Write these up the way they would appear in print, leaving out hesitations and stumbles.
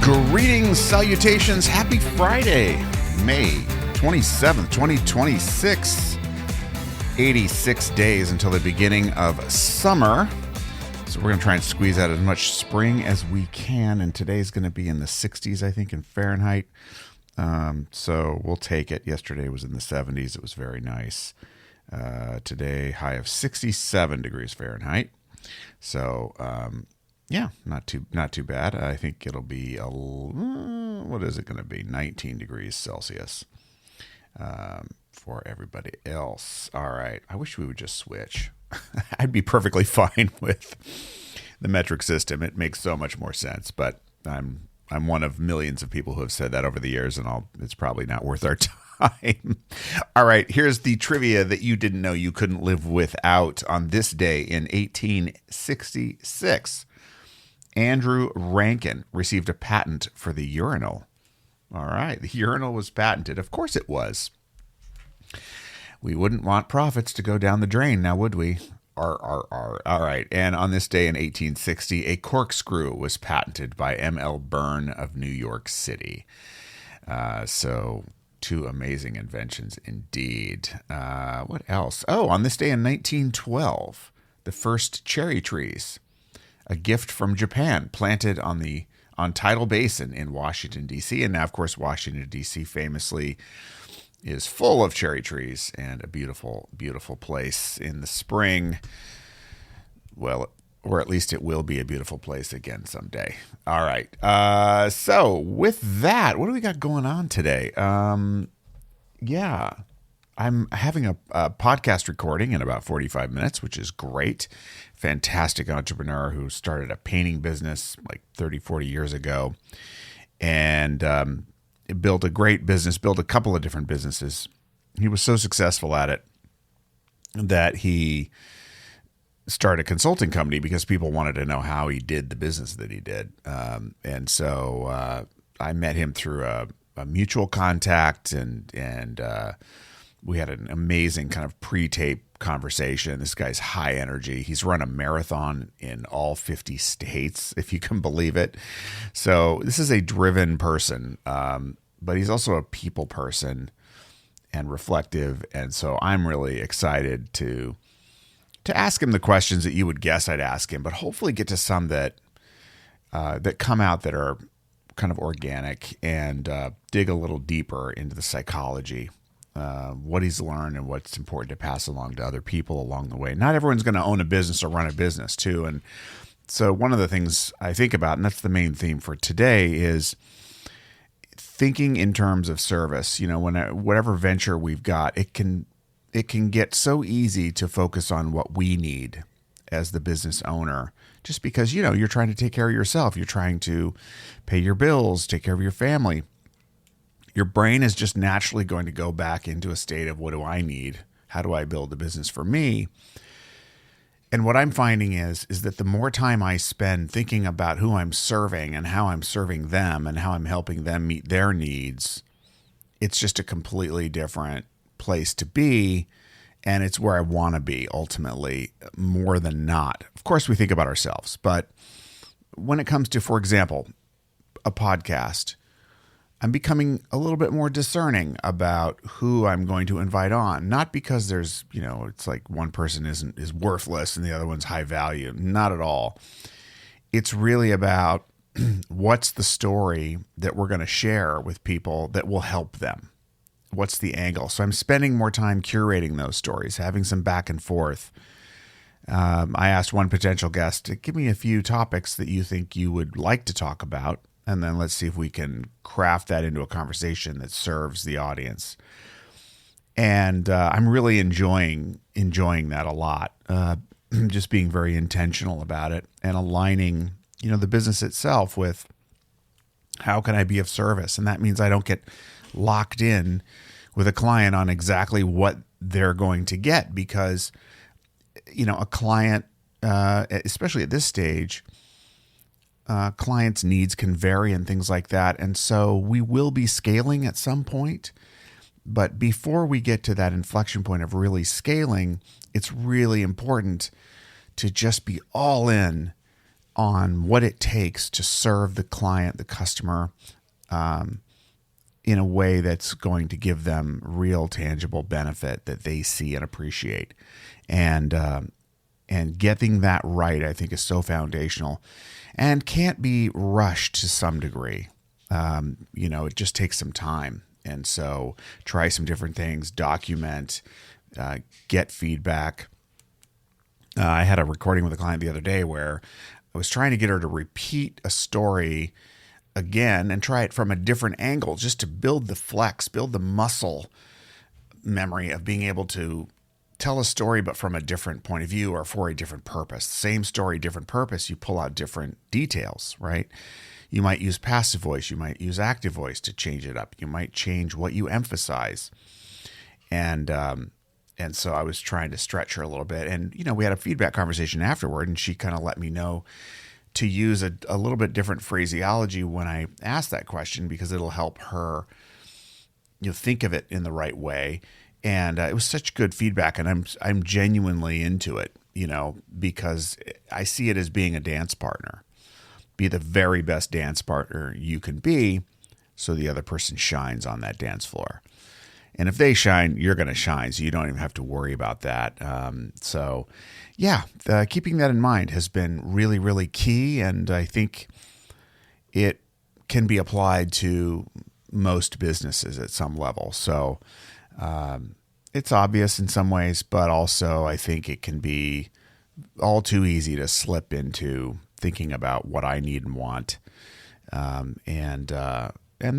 Greetings, salutations, happy Friday, May 27th, 2026. 86 days until the beginning of summer. So we're going to try and squeeze out as much spring as we can. And today's going to be in the 60s, I think, in Fahrenheit. So we'll take it. Yesterday was in the 70s. It was very nice. Today, high of 67 degrees Fahrenheit. So, yeah, not too bad. I think it'll be, what is it going to be? 19 degrees Celsius for everybody else. All right. I wish we would just switch. I'd be perfectly fine with the metric system. It makes so much more sense, but I'm one of millions of people who have said that over the years, and it's probably not worth our time. All right, here's the trivia that you didn't know you couldn't live without. On this day in 1866, Andrew Rankin received a patent for the urinal. All right, the urinal was patented. Of course it was. We wouldn't want profits to go down the drain, now would we? All right, and on this day in 1860, a corkscrew was patented by M.L. Byrne of New York City. So two amazing inventions indeed. What else? Oh, on this day in 1912, the first cherry trees, a gift from Japan, planted on Tidal Basin in Washington, D.C. And now, of course, Washington, D.C. famously is full of cherry trees and a beautiful, beautiful place in the spring. Well, or at least it will be a beautiful place again someday. All right. So with that, what do we got going on today? Yeah, I'm having a podcast recording in about 45 minutes, which is great. Fantastic entrepreneur who started a painting business like 30, 40 years ago. And, built a great business, built a couple of different businesses. He was so successful at it that he started a consulting company because people wanted to know how he did the business that he did. And so I met him through a mutual contact, and we had an amazing kind of pre-tape conversation. This guy's high energy. He's run a marathon in all 50 states, if you can believe it. So this is a driven person, but he's also a people person and reflective. And so I'm really excited to ask him the questions that you would guess I'd ask him, but hopefully get to some that come out that are kind of organic and dig a little deeper into the psychology, what he's learned and what's important to pass along to other people along the way. Not everyone's going to own a business or run a business too. And so one of the things I think about, and that's the main theme for today, is thinking in terms of service. You know, whatever venture we've got, it can get so easy to focus on what we need as the business owner, just because, you know, you're trying to take care of yourself. You're trying to pay your bills, take care of your family. Your brain is just naturally going to go back into a state of, what do I need? How do I build a business for me? And what I'm finding is that the more time I spend thinking about who I'm serving and how I'm serving them and how I'm helping them meet their needs, it's just a completely different place to be. And it's where I want to be ultimately, more than not. Of course, we think about ourselves, but when it comes to, for example, a podcast, I'm becoming a little bit more discerning about who I'm going to invite on. Not because there's, you know, it's like one person is worthless and the other one's high value. Not at all. It's really about what's the story that we're going to share with people that will help them. What's the angle? So I'm spending more time curating those stories, having some back and forth. I asked one potential guest to give me a few topics that you think you would like to talk about. And then let's see if we can craft that into a conversation that serves the audience. And I'm really enjoying that a lot. Just being very intentional about it and aligning, you know, the business itself with how can I be of service? And that means I don't get locked in with a client on exactly what they're going to get, because, you know, a client, especially at this stage, clients' needs can vary and things like that. And so we will be scaling at some point. But before we get to that inflection point of really scaling, it's really important to just be all in on what it takes to serve the client, the customer, in a way that's going to give them real tangible benefit that they see and appreciate. And getting that right, I think, is so foundational and can't be rushed to some degree. It just takes some time. And so try some different things, document, get feedback. I had a recording with a client the other day where I was trying to get her to repeat a story again and try it from a different angle, just to build the muscle memory of being able to tell a story, but from a different point of view or for a different purpose. Same story, different purpose. You pull out different details, right? You might use passive voice. You might use active voice to change it up. You might change what you emphasize. And so I was trying to stretch her a little bit. And, we had a feedback conversation afterward, and she kind of let me know to use a little bit different phraseology when I ask that question, because it'll help her, think of it in the right way. And it was such good feedback, and I'm genuinely into it, because I see it as being a dance partner. Be the very best dance partner you can be, so the other person shines on that dance floor. And if they shine, you're going to shine, so you don't even have to worry about that. Keeping that in mind has been really, really key, and I think it can be applied to most businesses at some level. So it's obvious in some ways, but also I think it can be all too easy to slip into thinking about what I need and want. And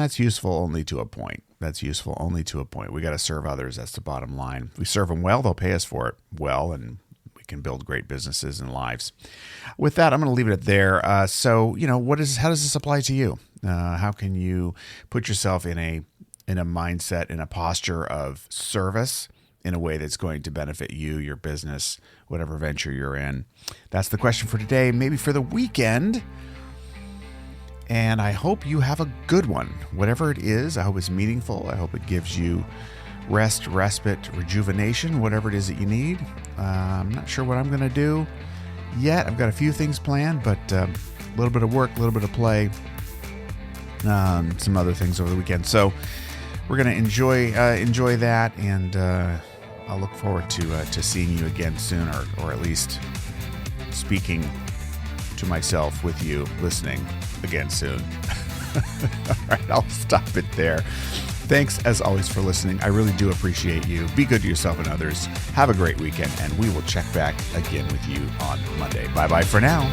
that's useful only to a point. We got to serve others. That's the bottom line. If we serve them well, they'll pay us for it well, and we can build great businesses and lives. With that, I'm going to leave it there. How does this apply to you? How can you put yourself in a mindset, in a posture of service in a way that's going to benefit you, your business, whatever venture you're in? That's the question for today, maybe for the weekend. And I hope you have a good one. Whatever it is, I hope it's meaningful. I hope it gives you rest, respite, rejuvenation, whatever it is that you need. I'm not sure what I'm going to do yet. I've got a few things planned, but a little bit of work, a little bit of play, some other things over the weekend. So we're going to enjoy that, and I'll look forward to seeing you again soon, or at least speaking to myself with you, listening again soon. All right, I'll stop it there. Thanks, as always, for listening. I really do appreciate you. Be good to yourself and others. Have a great weekend, and we will check back again with you on Monday. Bye-bye for now.